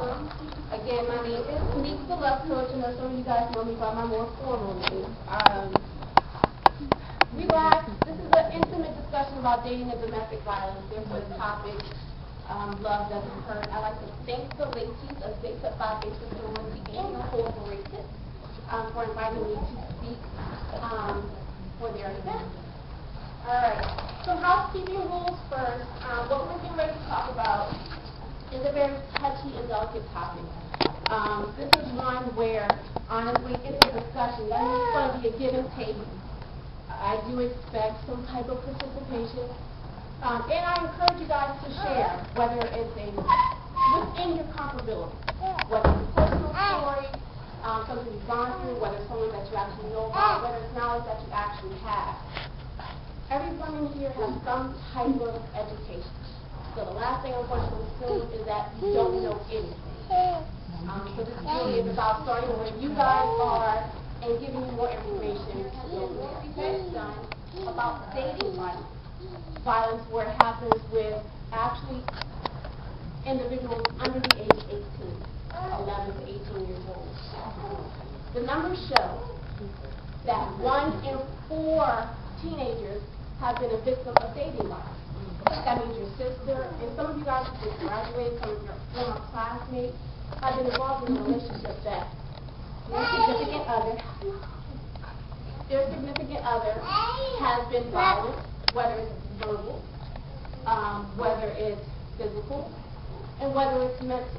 welcome. Again, my name is Neek, the Love Coach, and some of you guys know me by my more formal name. Relax. This is an intimate discussion about dating and domestic violence. Therefore, the topic, love doesn't hurt. I'd like to thank the ladies of Big Up 5 Basic Community Incorporated for inviting me to speak for their event. All right. So housekeeping rules first. What we're getting ready to talk about is a very touchy and delicate topic. This is one where, honestly, it's a discussion. That is going to be a give and take. I do expect some type of participation. And I encourage you guys to share, whether it's within your comparability, whether it's a personal story, something you've gone through, whether it's someone that you actually know about, whether it's knowledge that you actually have. Everyone in here has some type of education. So the last thing I'm going to assume is that you don't know anything. So this really is about starting where you guys are and giving you more information to know more research done about dating violence. Violence where it happens with actually individuals under the age of 18, 11 to 18 years old. The numbers show that 1 in 4 teenagers have been a victim of dating violence. That means your sister, and some of you guys who just graduated, some of your former classmates, have been involved in a relationship that their significant other has been violent, whether it's verbal, whether it's physical, and whether it's mental.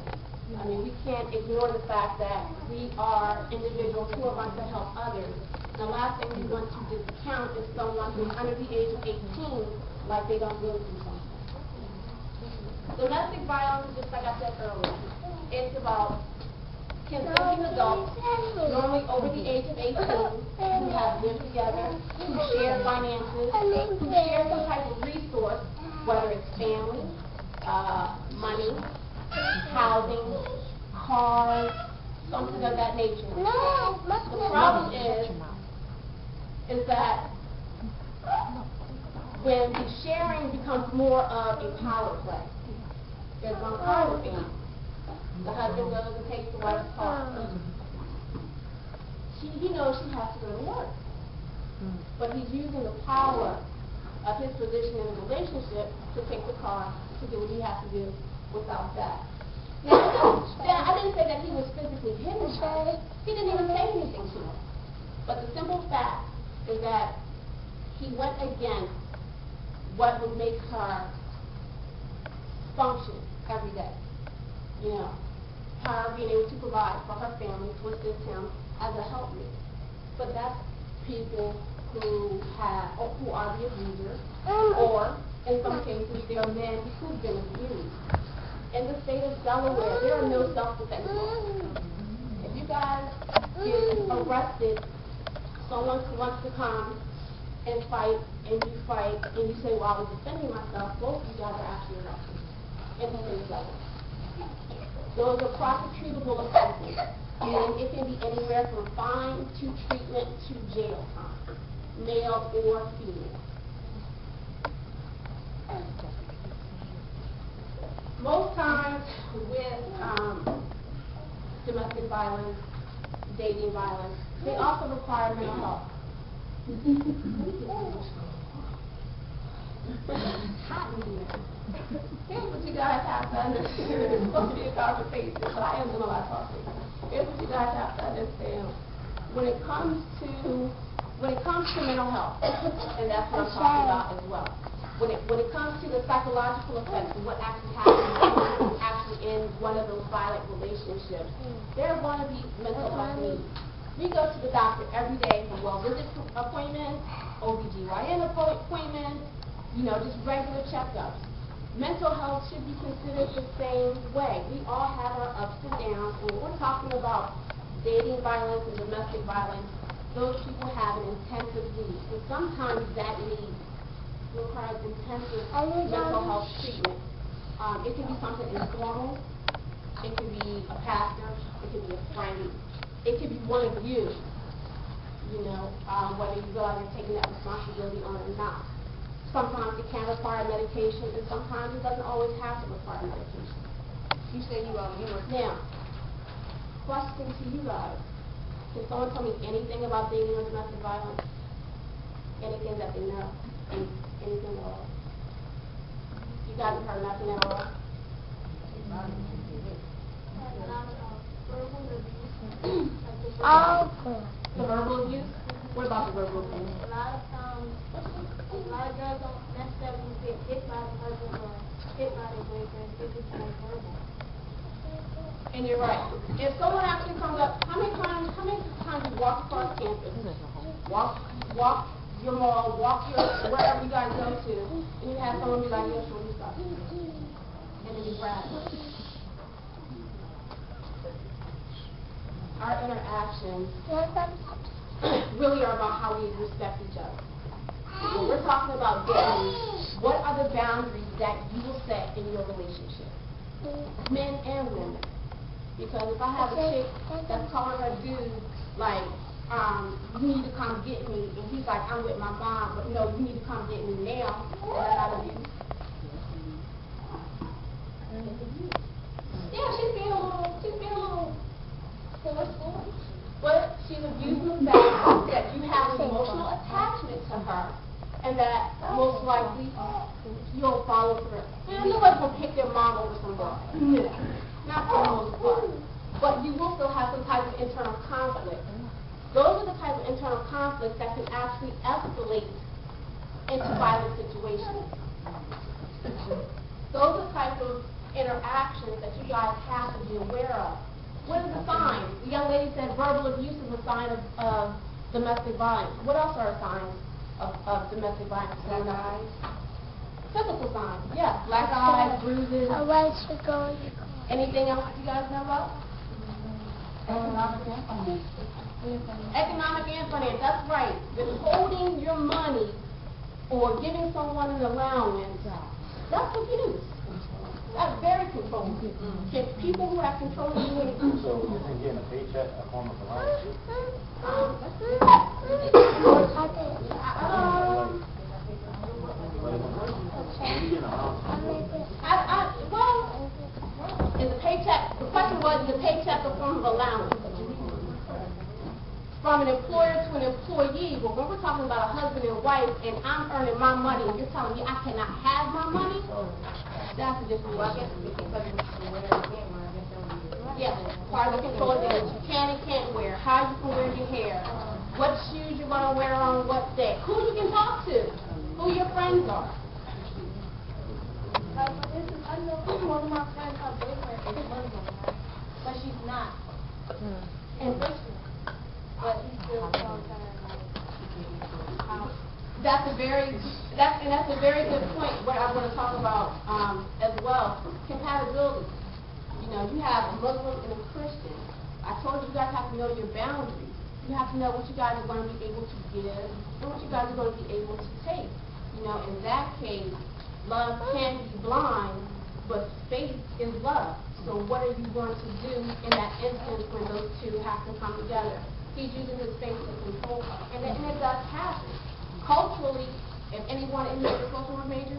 I mean, we can't ignore the fact that we are individuals who are going to help others. The last thing we want to discount is someone who's under the age of 18, like they don't go through something. Domestic violence, just like I said earlier, it's about consenting adults, normally over the age of 18, who have lived together, who share finances, who share some type of resource, whether it's family, money, housing, cars, something of that nature. The problem is that when the sharing becomes more of a power play, there's one part of the family. The husband goes and takes the wife's car. He knows she has to go to work. But he's using the power of his position in the relationship to take the car to do what he has to do without that. Now, I didn't say that he was physically hitting her. He didn't even say anything to her. But the simple fact is that he went against what would make her function every day. You know, her being able to provide for her family, to assist him as a helpmate. But that's people who are the abusers, or in some cases, there are men who've been abused. In the state of Delaware, there are no self-defense laws. If you guys get arrested, someone wants to come and fight, and you say, well, I was defending myself, both of you guys are actually arrested in the state of Delaware. Those are prosecutable offenses, and it can be anywhere from fine to treatment to jail time, male or female. Most times with domestic violence, dating violence, they also require mental health. Here's what you guys have to understand. It's supposed to be a conversation, but I am doing a lot of talking. Here's what you guys have to understand. When it comes to mental health, and that's what I'm talking about as well. When it comes to the psychological effects of what actually happens in one of those violent relationships, there are going to be mental health needs. We go to the doctor every day for well-visit appointments, OBGYN appointments, just regular checkups. Mental health should be considered the same way. We all have our ups and downs, and when we're talking about dating violence and domestic violence, those people have an intensive need, and sometimes that need requires intensive mental health treatment. It can be something informal. It can be a pastor. It can be a friend. It can be one of you, whether you realize you're taking that responsibility on or not. Sometimes it can require medication, and sometimes it doesn't always have to require medication. You said you were. Now, question to you guys. Can someone tell me anything about dating or domestic violence? Anything that they know? Anything at all? You guys have heard nothing at all? The verbal abuse? What about the verbal abuse? A lot of girls don't necessarily get hit by the husband or hit by their boyfriend. It's just like verbal. And you're right. If someone actually comes up, how many times you walk across campus, walk your mall, walk your wherever you guys go to, and you have someone be like, "Yo, show me stuff," and then you grab it. Our interactions really are about how we respect each other. When we're talking about dating, what are the boundaries that you will set in your relationship? Men and women. Because if I have a chick that's calling her dude, like, you need to come get me, and he's like, I'm with my mom, but no, you need to come get me now, is that not abuse? Yeah, she's being a little forceful. But she's abusing the fact that you have an emotional attachment to her, and that most likely you'll follow through. And nobody's going to pick their mom over somebody. No, not for the most part. But you will still have some type of internal conflict. Those are the type of internal conflicts that can actually escalate into violent situations. Those are the type of interactions that you guys have to be aware of. What are the signs? The young lady said verbal abuse is a sign of domestic violence. What else are signs of domestic violence? Black eyes. Physical signs, yeah. Black eyes, bruises. Anything else you guys know about? Economic and finance. Economic and finance, that's right. Withholding your money or giving someone an allowance, that's abuse. That's very controlling. Can people who have control of you So you think getting a paycheck a form of allowance? Well, is a paycheck, the question was, is a paycheck a form of allowance? From an employer to an employee, but when we're talking about a husband and wife, and I'm earning my money, and you're telling me I cannot have my money, that's a different issue. Yes, part of the control is what you can and can't wear, how you can wear your hair, what shoes you're going to wear on what day, who you can talk to, who your friends are. I know one of my friends, her boyfriend is Muslim, right? But she's not. And Christian. But he's still calling her that's a very good point. What I want to talk about as well, compatibility. You know, you have a Muslim and a Christian. I told you guys have to know your boundaries. You have to know what you guys are going to be able to give and what you guys are going to be able to take. You know, in that case, love can be blind, but faith is love. So what are you going to do in that instance when those two have to come together? He's using his faith to control her. And it does happen. Culturally, if anyone in here is a social work major?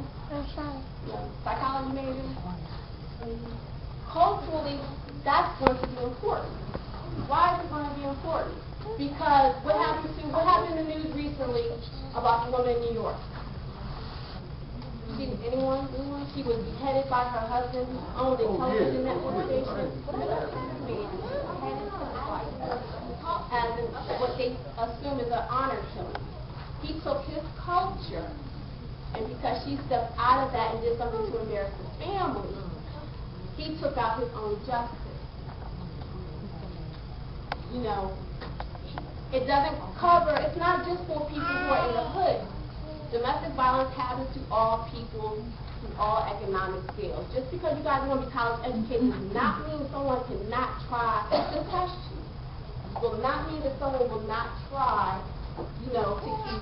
Psychology major? Culturally, that's going to be important. Why is it going to be important? Because what happened in the news recently about the woman in New York? Anyone? She was beheaded by her husband, owned a television network station. As what they assume is an honor killing. He took his culture, and because she stepped out of that and did something to embarrass his family, he took out his own justice. You know, it doesn't cover, it's not just for people who are in the hood. Domestic violence happens to all people, to all economic scales. Just because you guys are going to be college educated does not mean someone cannot try to test you. Will not mean that someone will not try, you know, to keep